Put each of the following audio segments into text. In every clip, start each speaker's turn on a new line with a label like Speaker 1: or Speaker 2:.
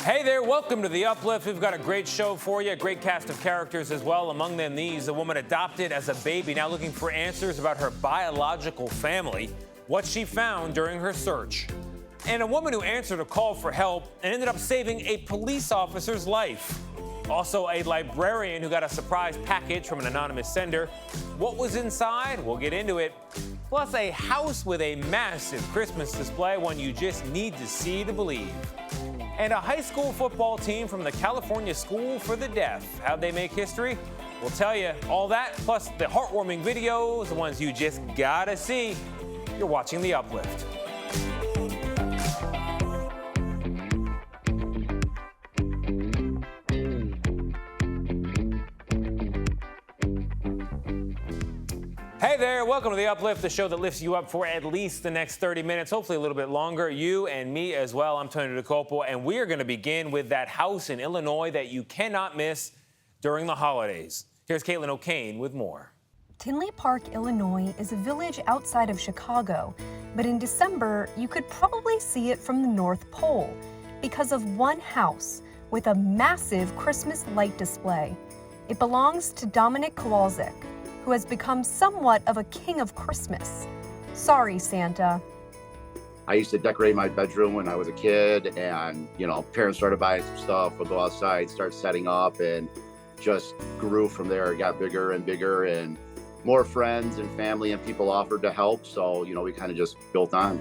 Speaker 1: Hey there, welcome to the Uplift. We've got a great show for you, a great cast of characters as well. Among them these, a woman adopted as a baby now looking for answers about her biological family, what she found during her search. And a woman who answered a call for help and ended up saving a police officer's life. Also, a librarian who got a surprise package from an anonymous sender. What was inside? We'll get into it. Plus, a house with a massive Christmas display, one you just need to see to believe. And a high school football team from the California School for the Deaf. How'd they make history? We'll tell you all that, plus the heartwarming videos, the ones you just gotta see. You're watching The Uplift. Hey there, welcome to The Uplift, the show that lifts you up for at least the next 30 minutes, hopefully a little bit longer, you and me as well. I'm Tony DeCopo, and we are going to begin with that house in Illinois that you cannot miss during the holidays. Here's Caitlin O'Kane with more.
Speaker 2: Tinley Park, Illinois is a village outside of Chicago, but in December, you could probably see it from the North Pole because of one house with a massive Christmas light display. It belongs to Dominic Kowalczyk, who has become somewhat of a king of Christmas. Sorry, Santa.
Speaker 3: I used to decorate my bedroom when I was a kid, and, parents started buying some stuff. We'll go outside, start setting up, and just grew from there. It got bigger and bigger, and more friends and family and people offered to help. So, we kind of just built on.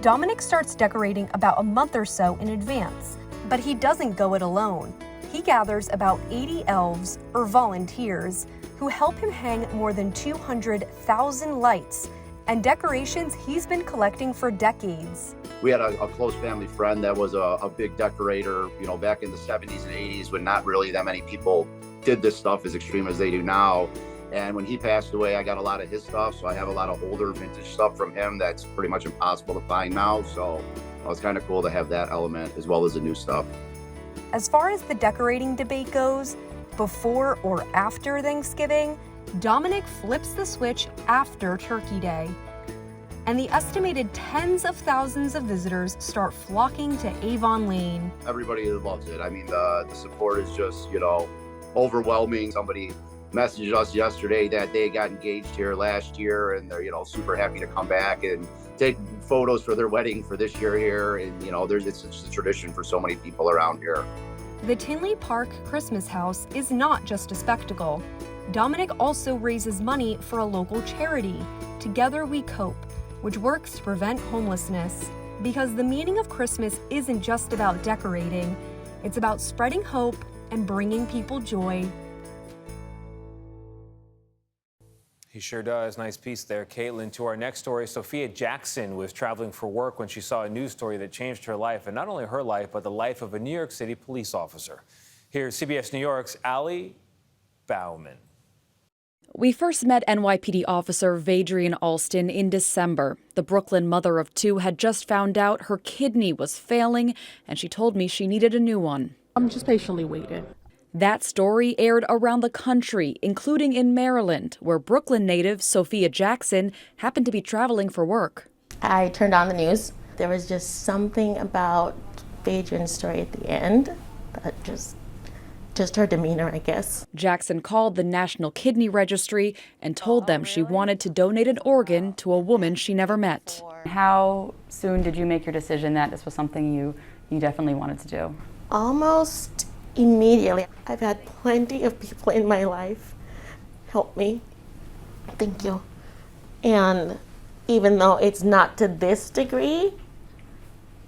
Speaker 2: Dominic starts decorating about a month or so in advance, but he doesn't go it alone. He gathers about 80 elves, or volunteers, who help him hang more than 200,000 lights and decorations he's been collecting for decades.
Speaker 3: We had a close family friend that was a big decorator, back in the 70s and 80s when not really that many people did this stuff as extreme as they do now. And when he passed away, I got a lot of his stuff. So I have a lot of older vintage stuff from him that's pretty much impossible to find now. So it was kind of cool to have that element as well as the new stuff.
Speaker 2: As far as the decorating debate goes, before or after Thanksgiving, Dominic flips the switch after Turkey Day. And the estimated tens of thousands of visitors start flocking to Avon Lane.
Speaker 3: Everybody loves it. I mean, the support is just, overwhelming. Somebody messaged us yesterday that they got engaged here last year, and they're, super happy to come back and take photos for their wedding for this year here. And, it's just a tradition for so many people around here.
Speaker 2: The Tinley Park Christmas house is not just a spectacle. Dominic also raises money for a local charity, Together We Cope, which works to prevent homelessness. Because the meaning of Christmas isn't just about decorating, it's about spreading hope and bringing people joy.
Speaker 1: He sure does. Nice piece there, Caitlin. To our next story, Sophia Jackson was traveling for work when she saw a news story that changed her life, and not only her life, but the life of a New York City police officer. Here's CBS New York's Allie Bauman.
Speaker 4: We first met NYPD officer Vadrian Alston in December. The Brooklyn mother of two had just found out her kidney was failing, and she told me she needed a new one.
Speaker 5: I'm just patiently waiting.
Speaker 4: That story aired around the country, including in Maryland, where Brooklyn native Sophia Jackson happened to be traveling for work.
Speaker 6: I turned on the news. There was just something about Vadrian's story at the end that just her demeanor, I guess.
Speaker 4: Jackson called the National Kidney Registry and told them she wanted to donate an organ to a woman she never met.
Speaker 7: How soon did you make your decision that this was something you definitely wanted to do?
Speaker 6: Almost immediately. I've had plenty of people in my life help me. Thank you. And even though it's not to this degree,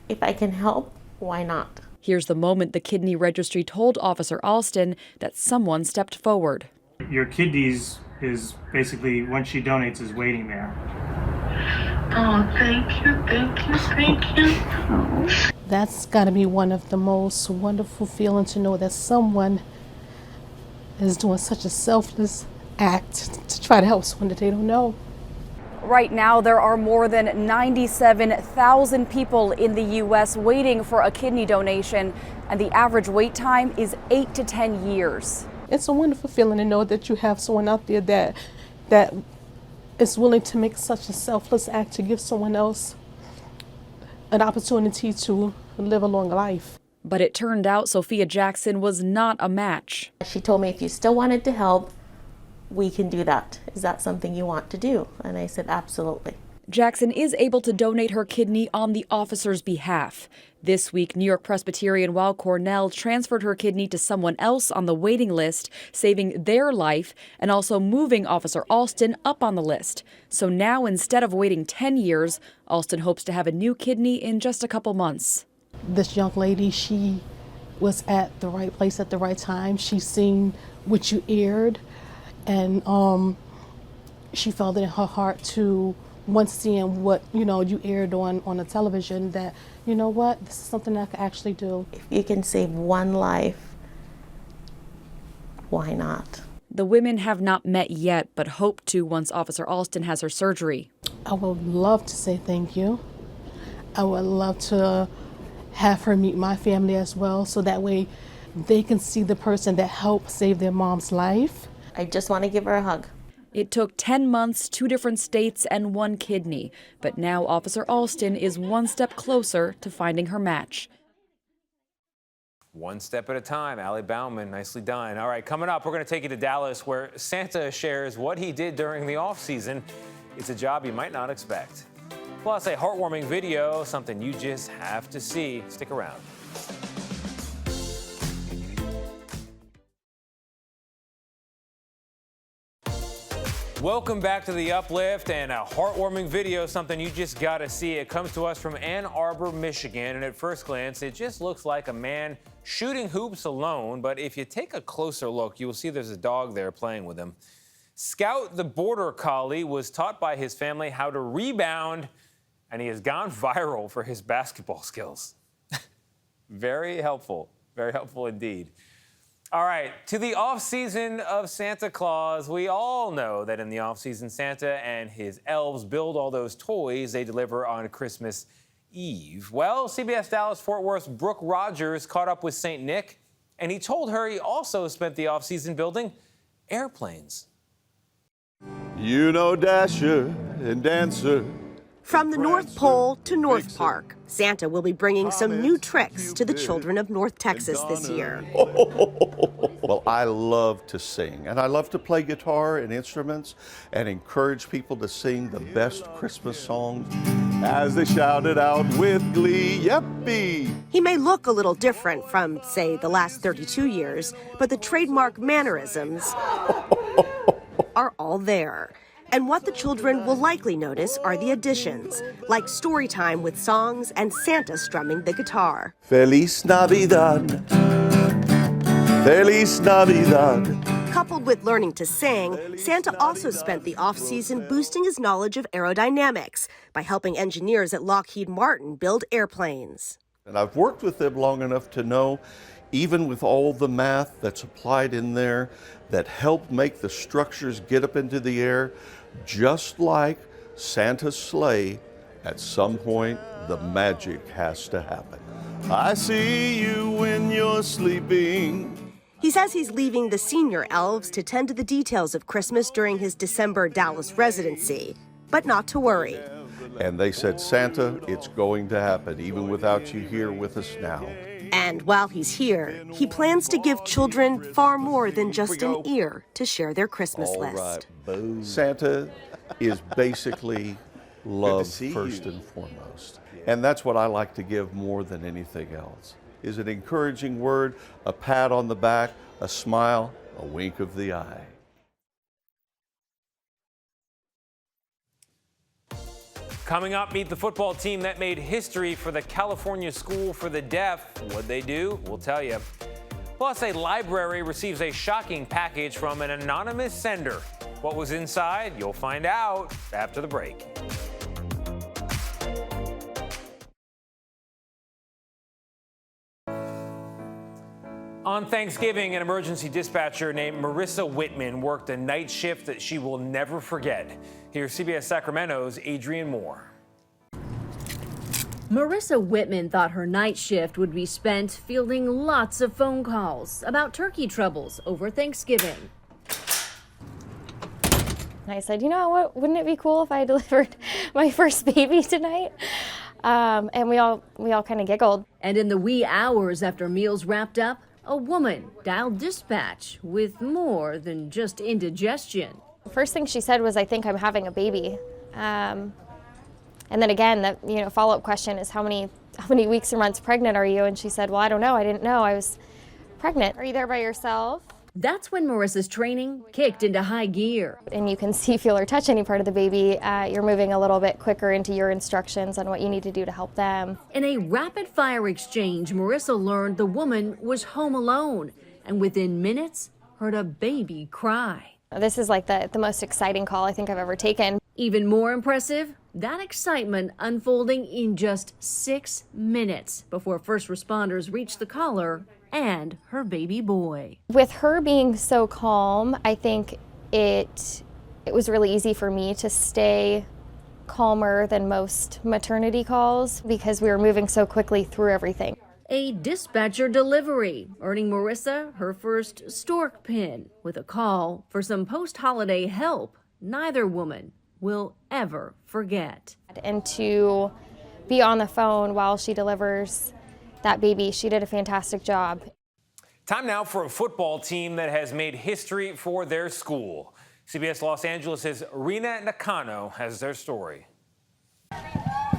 Speaker 6: if I can help, why not?
Speaker 4: Here's the moment the kidney registry told Officer Alston that someone stepped forward.
Speaker 8: Your kidneys is basically, when she donates, is waiting there.
Speaker 9: Oh, thank you.
Speaker 5: That's got to be one of the most wonderful feelings to know that someone is doing such a selfless act to try to help someone that they don't know.
Speaker 4: Right now, there are more than 97,000 people in the U.S. waiting for a kidney donation, and the average wait time is 8 to 10 years.
Speaker 5: It's a wonderful feeling to know that you have someone out there that is willing to make such a selfless act to give someone else an opportunity to live a long life.
Speaker 4: But it turned out Sophia Jackson was not a match.
Speaker 6: She told me, if you still wanted to help, we can do that. Is that something you want to do? And I said, absolutely.
Speaker 4: Jackson is able to donate her kidney on the officer's behalf. This week, New York Presbyterian Weill Cornell transferred her kidney to someone else on the waiting list, saving their life and also moving Officer Alston up on the list. So now, instead of waiting 10 years, Alston hopes to have a new kidney in just a couple months.
Speaker 5: This young lady, she was at the right place at the right time. She seen what you aired, and she felt it in her heart to, once seeing what you aired on the television, that you know what, this is something I could actually do.
Speaker 6: If you can save one life, why not?
Speaker 4: The women have not met yet, but hope to once Officer Alston has her surgery.
Speaker 5: I would love to say thank you. I would love to have her meet my family as well, so that way they can see the person that helped save their mom's life.
Speaker 6: I just want to give her a hug.
Speaker 4: It took 10 months, 2 different states, and 1 kidney. But now Officer Alston is one step closer to finding her match.
Speaker 1: One step at a time. Allie Bauman, nicely done. All right, coming up, we're going to take you to Dallas, where Santa shares what he did during the off-season. It's a job you might not expect. Plus, a heartwarming video, something you just have to see. Stick around. Welcome back to the Uplift, and a heartwarming video, something you just got to see. It comes to us from Ann Arbor, Michigan, and at first glance, it just looks like a man shooting hoops alone. But if you take a closer look, you will see there's a dog there playing with him. Scout, the border collie, was taught by his family how to rebound, and he has gone viral for his basketball skills. Very helpful indeed. All right, to the off-season of Santa Claus. We all know that in the off-season, Santa and his elves build all those toys they deliver on Christmas Eve. Well, CBS Dallas Fort Worth's Brooke Rogers caught up with St. Nick, and he told her he also spent the off-season building airplanes.
Speaker 10: You know Dasher and Dancer.
Speaker 11: From the North Pole to North Park, Santa will be bringing some new tricks to the children of North Texas this year.
Speaker 10: Well, I love to sing, and I love to play guitar and instruments and encourage people to sing the best Christmas songs as they shout it out with glee. Yippee!
Speaker 11: He may look a little different from, say, the last 32 years, but the trademark mannerisms are all there. And what the children will likely notice are the additions, like story time with songs and Santa strumming the guitar.
Speaker 10: Feliz Navidad, Feliz Navidad.
Speaker 11: Coupled with learning to sing, Santa also spent the off-season boosting his knowledge of aerodynamics by helping engineers at Lockheed Martin build airplanes.
Speaker 10: And I've worked with them long enough to know, even with all the math that's applied in there that help make the structures get up into the air, just like Santa's sleigh, at some point the magic has to happen. I see you when you're sleeping.
Speaker 11: He says he's leaving the senior elves to tend to the details of Christmas during his December Dallas residency, but not to worry.
Speaker 10: And they said, Santa, it's going to happen, even without you here with us now.
Speaker 11: And while he's here, he plans to give children far more than just an ear to share their Christmas list.
Speaker 10: Right. Santa is basically love first and foremost. And that's what I like to give more than anything else, is an encouraging word, a pat on the back, a smile, a wink of the eye.
Speaker 1: Coming up, meet the football team that made history for the California School for the Deaf. What'd they do? We'll tell you. Plus, a library receives a shocking package from an anonymous sender. What was inside? You'll find out after the break. On Thanksgiving, an emergency dispatcher named Marissa Whitman worked a night shift that she will never forget. Here's CBS Sacramento's Adrian Moore.
Speaker 12: Marissa Whitman thought her night shift would be spent fielding lots of phone calls about turkey troubles over Thanksgiving.
Speaker 13: I said, you know what, wouldn't it be cool if I delivered my first baby tonight? And we all kind of giggled.
Speaker 12: And in the wee hours after meals wrapped up, a woman dialed dispatch with more than just indigestion.
Speaker 13: The first thing she said was, "I think I'm having a baby." And then again, the follow-up question is, how many weeks or months pregnant are you? And she said, "Well, I don't know. I didn't know I was pregnant." "Are you there by yourself?"
Speaker 12: That's when Marissa's training kicked into high gear.
Speaker 13: And you can see, feel, or touch any part of the baby. You're moving a little bit quicker into your instructions on what you need to do to help them.
Speaker 12: In a rapid-fire exchange, Marissa learned the woman was home alone, and within minutes, heard a baby cry.
Speaker 13: This is like the most exciting call I think I've ever taken.
Speaker 12: Even more impressive, that excitement unfolding in just 6 minutes before first responders reached the caller and her baby boy.
Speaker 13: With her being so calm, I think it was really easy for me to stay calmer than most maternity calls because we were moving so quickly through everything.
Speaker 12: A dispatcher delivery, earning Marissa her first stork pin with a call for some post-holiday help neither woman will ever forget.
Speaker 13: And to be on the phone while she delivers that baby, she did a fantastic job.
Speaker 1: Time now for a football team that has made history for their school. CBS Los Angeles' Rina Nakano has their story.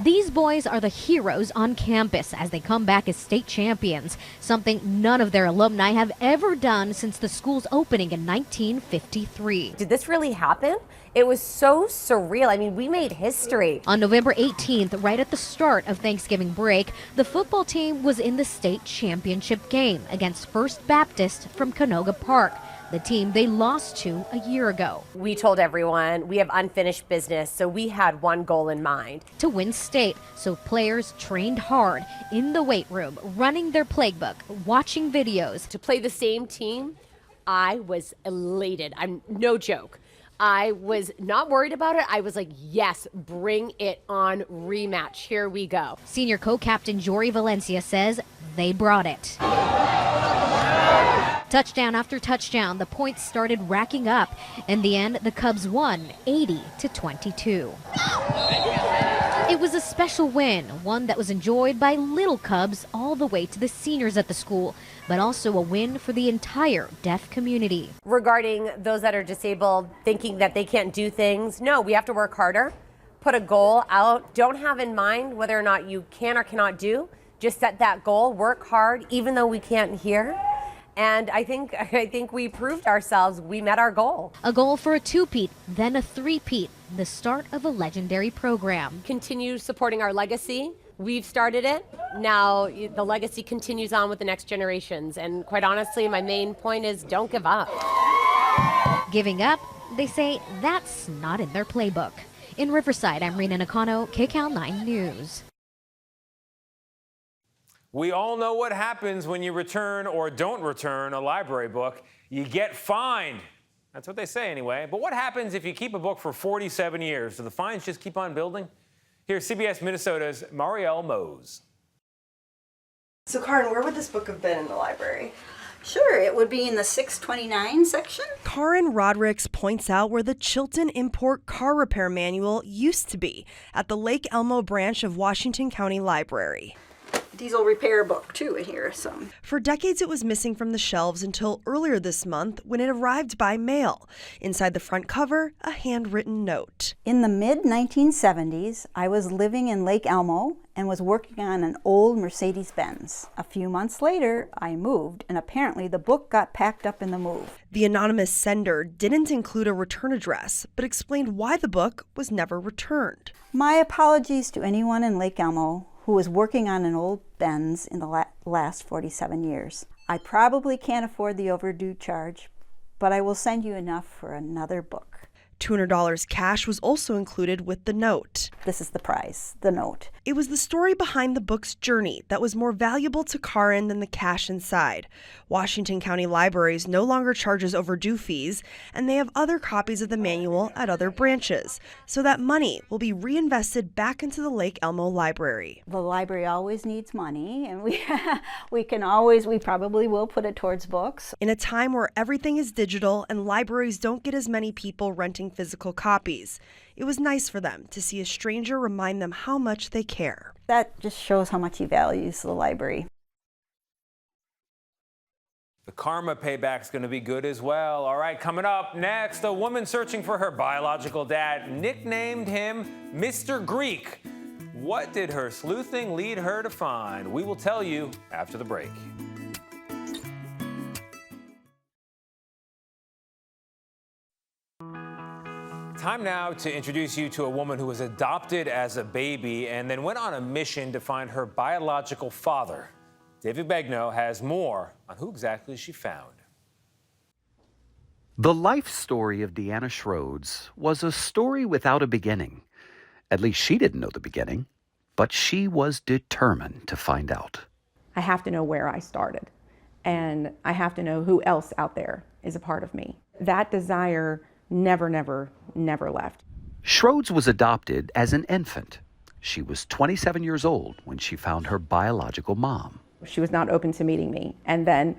Speaker 14: These boys are the heroes on campus as they come back as state champions, something none of their alumni have ever done since the school's opening in 1953.
Speaker 15: Did this really happen? It was so surreal. I mean, we made history.
Speaker 14: On November 18th, right at the start of Thanksgiving break, the football team was in the state championship game against First Baptist from Canoga Park, the team they lost to a year ago.
Speaker 15: We told everyone we have unfinished business, so we had one goal in mind.
Speaker 14: To win state, so players trained hard in the weight room, running their playbook, watching videos.
Speaker 15: To play the same team, I was elated. I'm no joke. I was not worried about it. I was like, yes, bring it on, rematch. Here we go.
Speaker 14: Senior co-captain Jory Valencia says they brought it. Touchdown after touchdown, the points started racking up. In the end, the Cubs won 80-22. It was a special win, one that was enjoyed by little Cubs all the way to the seniors at the school, but also a win for the entire deaf community.
Speaker 15: Regarding those that are disabled, thinking that they can't do things, no, we have to work harder, put a goal out, don't have in mind whether or not you can or cannot do, just set that goal, work hard, even though we can't hear. And I think we proved ourselves. We met our goal.
Speaker 14: A goal for a two-peat, then a three-peat, the start of a legendary program.
Speaker 15: Continue supporting our legacy. We've started it. Now the legacy continues on with the next generations. And quite honestly, my main point is don't give up.
Speaker 14: Giving up, they say that's not in their playbook. In Riverside, I'm Rina Nakano, KCAL 9 News.
Speaker 1: We all know what happens when you return or don't return a library book. You get fined. That's what they say anyway. But what happens if you keep a book for 47 years? Do the fines just keep on building? Here's CBS Minnesota's Marielle Mose.
Speaker 16: So, Karin, where would this book have been in the library?
Speaker 17: Sure, it would be in the 629 section.
Speaker 18: Karin Rodericks points out where the Chilton Import Car Repair Manual used to be, at the Lake Elmo branch of Washington County Library.
Speaker 17: Diesel repair book, too, in here.
Speaker 18: For decades, it was missing from the shelves until earlier this month when it arrived by mail. Inside the front cover, a handwritten note.
Speaker 17: In the mid-1970s, I was living in Lake Elmo and was working on an old Mercedes-Benz. A few months later, I moved, and apparently the book got packed up in the move.
Speaker 18: The anonymous sender didn't include a return address, but explained why the book was never returned.
Speaker 17: My apologies to anyone in Lake Elmo who was working on an old Benz in the last 47 years. I probably can't afford the overdue charge, but I will send you enough for another book.
Speaker 18: $200 cash was also included with the note.
Speaker 17: This is the prize, the note.
Speaker 18: It was the story behind the book's journey that was more valuable to Karin than the cash inside. Washington County Libraries no longer charges overdue fees, and they have other copies of the manual at other branches, so that money will be reinvested back into the Lake Elmo Library.
Speaker 17: The library always needs money, and we probably will put it towards books.
Speaker 18: In a time where everything is digital and libraries don't get as many people renting making physical copies. It was nice for them to see a stranger remind them how much they care.
Speaker 17: That just shows how much he values the library.
Speaker 1: The karma payback's going to be good as well. All right, coming up next, a woman searching for her biological dad nicknamed him Mr. Greek. What did her sleuthing lead her to find? We will tell you after the break. Time now to introduce you to a woman who was adopted as a baby and then went on a mission to find her biological father. David Begnaud has more on who exactly she found.
Speaker 19: The life story of Deanna Schroeds was a story without a beginning. At least she didn't know the beginning, but she was determined to find out.
Speaker 20: I have to know where I started, and I have to know who else out there is a part of me. That desire never left.
Speaker 19: Schroeds was adopted as an infant. She was 27 years old when she found her biological mom.
Speaker 20: She was not open to meeting me, and then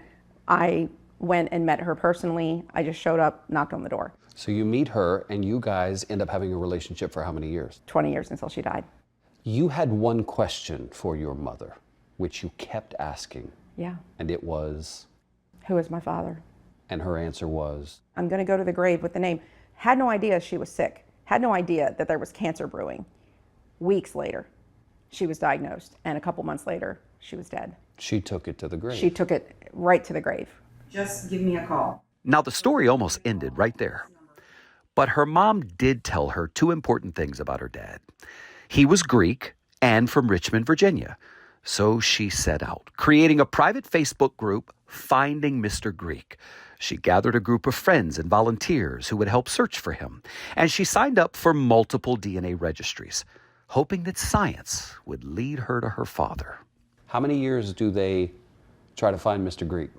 Speaker 20: I went and met her personally. I just showed up, knocked on the door.
Speaker 21: So you meet her, and you guys end up having a relationship for how many years?
Speaker 20: 20 years until she died.
Speaker 21: You had one question for your mother, which you kept asking.
Speaker 20: Yeah.
Speaker 21: And it was?
Speaker 20: Who is my father?
Speaker 21: And her answer was?
Speaker 20: I'm going to go to the grave with the name. Had no idea she was sick. Had no idea that there was cancer brewing. Weeks later, she was diagnosed, and a couple months later, she was dead.
Speaker 21: She took it to the grave.
Speaker 20: She took it right to the grave. Just give me a call.
Speaker 19: Now, the story almost ended right there. But her mom did tell her two important things about her dad. He was Greek and from Richmond, Virginia. So she set out, creating a private Facebook group, Finding Mr. Greek. She gathered a group of friends and volunteers who would help search for him. And she signed up for multiple DNA registries, hoping that science would lead her to her father.
Speaker 21: How many years do they try to find Mr. Greek?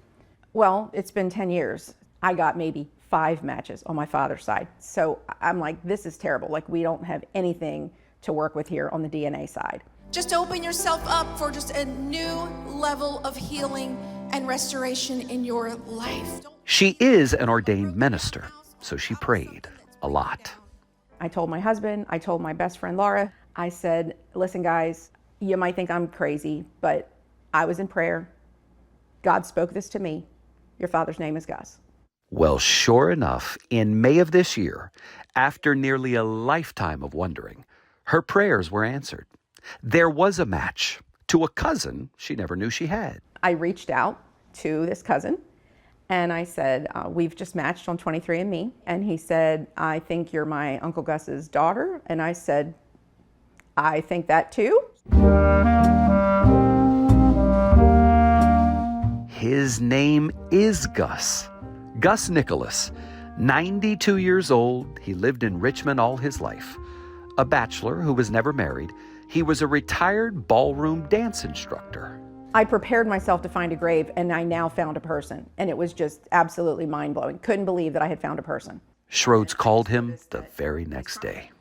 Speaker 20: Well, it's been 10 years. I got maybe 5 matches on my father's side. So I'm like, this is terrible. Like, we don't have anything to work with here on the DNA side.
Speaker 22: Just open yourself up for just a new level of healing and restoration in your life.
Speaker 19: She is an ordained minister, so she prayed a lot.
Speaker 20: I told my husband, I told my best friend Laura, I said, listen guys, you might think I'm crazy, but I was in prayer. God spoke this to me. Your father's name is Gus.
Speaker 19: Well, sure enough, in May of this year, after nearly a lifetime of wondering, her prayers were answered. There was a match to a cousin she never knew she had.
Speaker 20: I reached out to this cousin and I said, we've just matched on 23andMe. And he said, I think you're my Uncle Gus's daughter. And I said, I think that too.
Speaker 19: His name is Gus. Gus Nicholas, 92 years old. He lived in Richmond all his life. A bachelor who was never married, he was a retired ballroom dance instructor.
Speaker 20: I prepared myself to find a grave, and I now found a person. And it was just absolutely mind-blowing. Couldn't believe that I had found a person.
Speaker 19: Schroeds called him the very next day.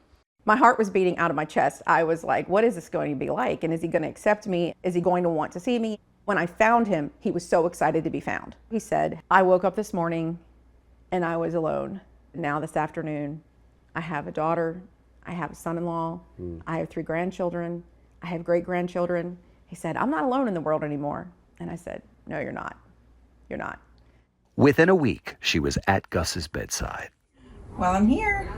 Speaker 20: My heart was beating out of my chest. I was like, what is this going to be like? And is he going to accept me? Is he going to want to see me? When I found him, he was so excited to be found. He said, I woke up this morning and I was alone. Now this afternoon, I have a daughter, I have a son-in-law, I have 3 grandchildren, I have great-grandchildren. He said, I'm not alone in the world anymore. And I said, no, you're not. You're not.
Speaker 19: Within a week, she was at Gus's bedside.
Speaker 20: Well, I'm here.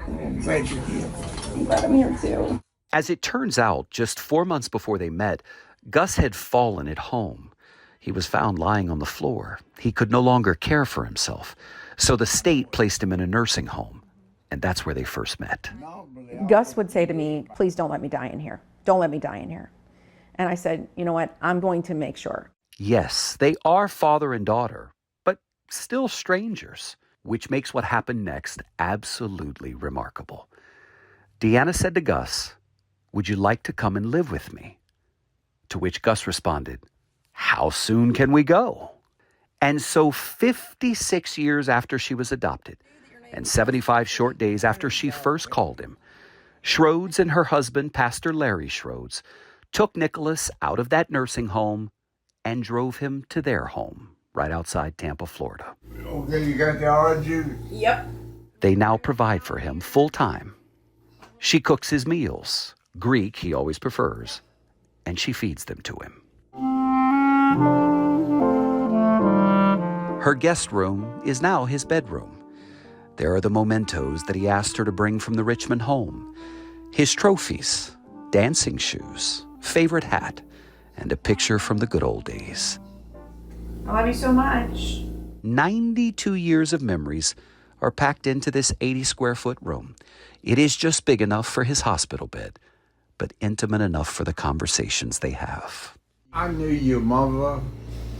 Speaker 23: I'm glad you're here.
Speaker 20: I'm glad I'm here too.
Speaker 19: As it turns out, just 4 months before they met, Gus had fallen at home. He was found lying on the floor. He could no longer care for himself. So the state placed him in a nursing home. And that's where they first met.
Speaker 20: Gus would say to me, please don't let me die in here. Don't let me die in here. And I said, you know what? I'm going to make sure.
Speaker 19: Yes, they are father and daughter, but still strangers, which makes what happened next absolutely remarkable. Deanna said to Gus, would you like to come and live with me? To which Gus responded, how soon can we go? And so 56 years after she was adopted, and 75 short days after she first called him, Schroeds and her husband, Pastor Larry Schroeds, took Nicholas out of that nursing home and drove him to their home right outside Tampa, Florida.
Speaker 23: Okay, you got the orange juice?
Speaker 20: Yep.
Speaker 19: They now provide for him full-time. She cooks his meals, Greek he always prefers, and she feeds them to him. Her guest room is now his bedroom. There are the mementos that he asked her to bring from the Richmond home, his trophies, dancing shoes, favorite hat, and a picture from the good old days.
Speaker 16: I love you so much.
Speaker 19: 92 years of memories are packed into this 80-square-foot room. It is just big enough for his hospital bed, but intimate enough for the conversations they have.
Speaker 23: I knew your mother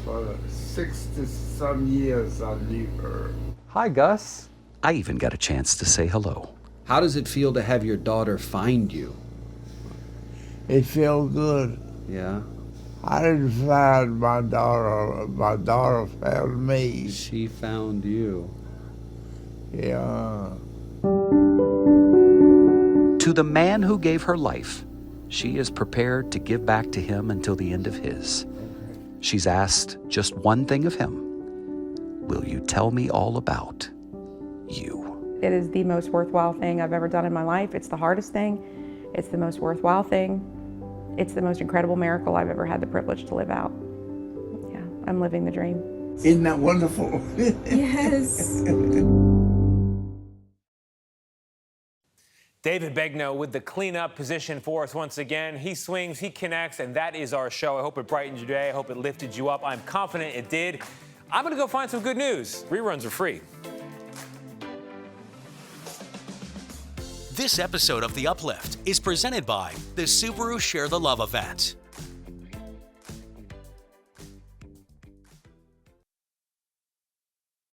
Speaker 23: for 60-some years. I knew her.
Speaker 21: Hi, Gus.
Speaker 19: I even got a chance to say hello.
Speaker 21: How does it feel to have your daughter find you?
Speaker 23: It felt good.
Speaker 21: Yeah?
Speaker 23: I didn't find my daughter. My daughter found me.
Speaker 21: She found you.
Speaker 23: Yeah.
Speaker 19: To the man who gave her life, she is prepared to give back to him until the end of his. She's asked just one thing of him. Will you tell me all about you?
Speaker 20: It is the most worthwhile thing I've ever done in my life. It's the hardest thing. It's the most worthwhile thing. It's the most incredible miracle I've ever had the privilege to live out. Yeah, I'm living the dream.
Speaker 23: Isn't that wonderful?
Speaker 20: Yes.
Speaker 1: David Begnaud with the cleanup position for us once again. He swings, he connects, and that is our show. I hope it brightened your day. I hope it lifted you up. I'm confident it did. I'm going to go find some good news. Reruns are free.
Speaker 2: This episode of The Uplift is presented by the Subaru Share the Love event.